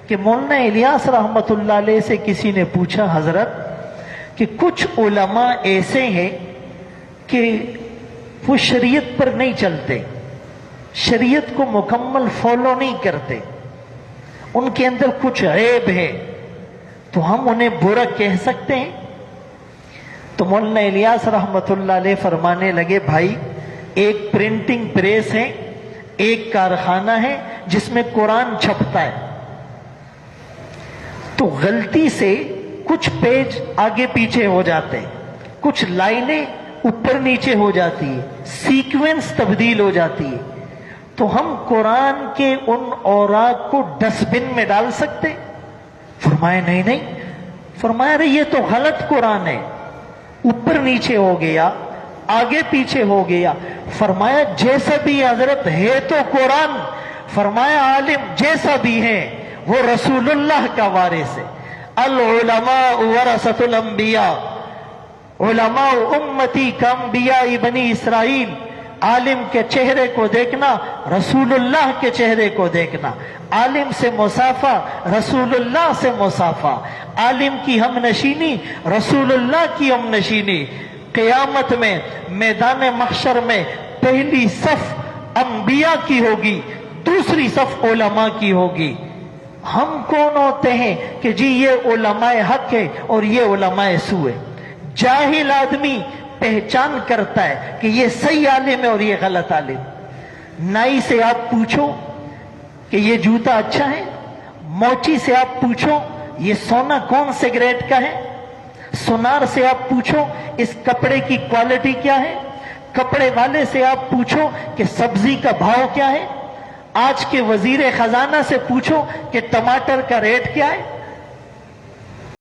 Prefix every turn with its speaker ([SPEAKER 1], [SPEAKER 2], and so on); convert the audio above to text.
[SPEAKER 1] کہ مولانا الیاس رحمتullah علیہ سے کسی نے پوچھا حضرت کہ کچھ علماء ایسے ہیں کہ وہ شریعت پر نہیں چلتے، شریعت کو مکمل فالو نہیں کرتے، ان کے اندر کچھ عیب ہے، تو ہم انہیں برا کہہ سکتے ہیں؟ تو مولانا الیاس رحمتullah علیہ فرمانے لگے بھائی ایک پرنٹنگ پریس ہے، ایک کارخانہ ہے جس میں قرآن چھپتا ہے، تو غلطی سے کچھ پیج آگے پیچھے ہو جاتے ہیں، کچھ لائنیں اوپر نیچے ہو جاتی ہے، سیکوینس تبدیل ہو جاتی ہے، تو ہم قرآن کے ان اوراق کو ڈسٹ بن میں ڈال سکتے؟ فرمایا نہیں نہیں، فرمایا رہے یہ تو غلط قرآن ہے، اوپر نیچے ہو گیا، آگے پیچھے ہو گیا۔ فرمایا جیسا بھی حضرت ہے تو قرآن، فرمایا عالم جیسا بھی ہے وہ رسول اللہ کا وارث ہے۔ العلماء ورثۃ الانبیاء، علماء امتی کانبیاء بنی اسرائیل۔ عالم کے چہرے کو دیکھنا، رسول اللہ کے چہرے کو دیکھنا، عالم سے مصافہ، رسول اللہ سے مصافہ، عالم کی ہم نشینی، رسول اللہ کی ہم نشینی۔ قیامت میں میدان محشر میں پہلی صف انبیاء کی ہوگی، دوسری صف علماء کی ہوگی۔ ہم کون ہوتے ہیں کہ جی یہ علماء حق ہے اور یہ علماء سو ہے؟ جاہل آدمی پہچان کرتا ہے کہ یہ صحیح عالم ہے اور یہ غلط عالم۔ نائی سے آپ پوچھو کہ یہ جوتا اچھا ہے، موچی سے آپ پوچھو یہ سونا کون سے گریڈ کا ہے، سونار سے آپ پوچھو اس کپڑے کی کوالٹی کیا ہے، کپڑے والے سے آپ پوچھو کہ سبزی کا بھاؤ کیا ہے، آج کے وزیر خزانہ سے پوچھو کہ ٹماٹر کا ریٹ کیا ہے۔